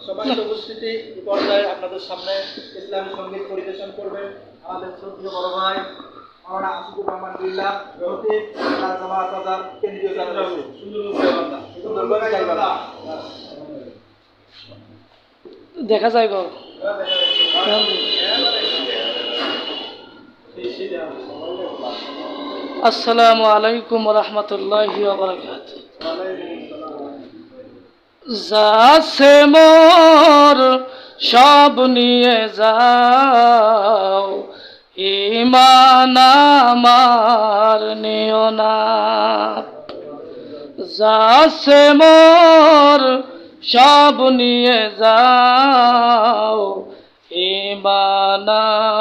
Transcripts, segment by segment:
সবাই উপস্থিতি পর্যায়ে আপনাদের সামনে ইসলামী সঙ্গীত পরিবেশন করবেন আমাদের শ্রদ্ধেয় বড় ভাই মাওলানা আসিফুর রহমান বিল্লাহ খতিব জামাত বাজার কেন্দ্রীয় সুন্দরবন গাইবান্ধা। দেখা যায় গো। আসসালামু আলাইকুম ওয়া রাহমাতুল্লাহি ওয়া বারাকাতুহু। যাচ্ছে মোর সব নিয়ে যাও, ঈমান আমার নিও না। যাচ্ছে মোর সব নিয়ে যাও, ঈমান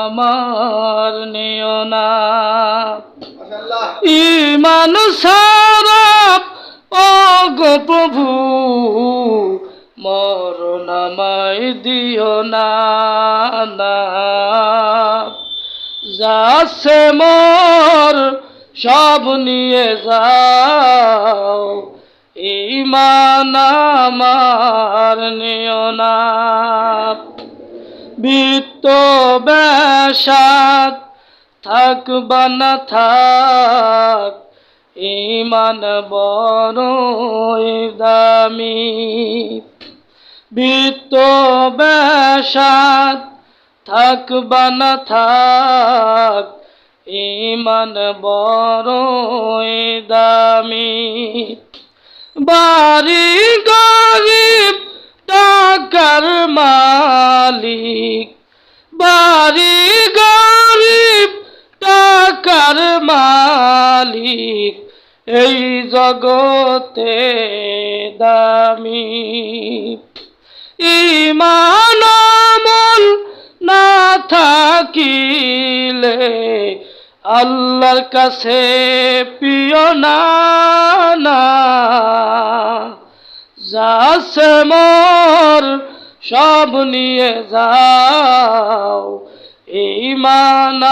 আমার নিও না। ঈমান ছাড়া ও গো প্রভু মরণ আমায় দিও না। যাচ্ছে মোর সব নিয়ে যাও, ঈমান আমার নিও না। বিত্ত বেশাত থাক বা না থাক, ঈমান বড়ই দামি। বিত্ত বেশাত থাক বা না থাক, ঈমান বড়ই দামি। বাড়ি গরিব টাকার মালিক, বাড়ি গরিব টাকার মালিক, এই জগতে দামি। ঈমান আমল না থাকিলে আল্লাহর কাছে প্রিয় না। যাচ্ছে মোর সব নিয়ে যাও, ঈমান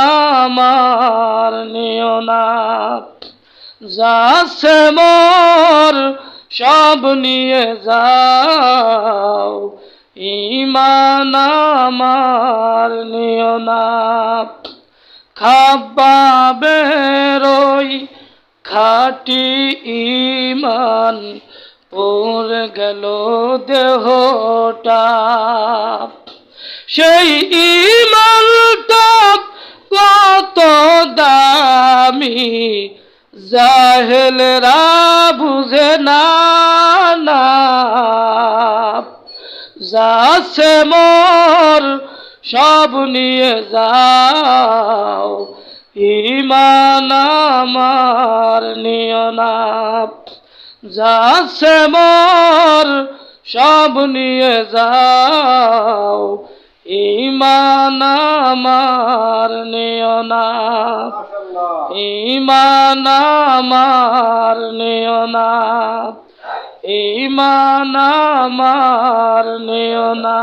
আমার নিও না। যাচ্ছে মোর সব নিয়ে যাও, ঈমান আমার নিও না। খাবা বেরোই খাটি ঈমান, পড়ে গেল দেহটা। সেই ঈমানটা কত দামি, জাহেলরা বুঝে না। যাচ্ছে মোর সব নিয়ে যাও, ঈমান আমার নিও না। যাচ্ছে মোর সব নিয়ে যাও, ঈমান আমার নিও না। ঈমান আমার নিও না, ঈমান আমার নিও না।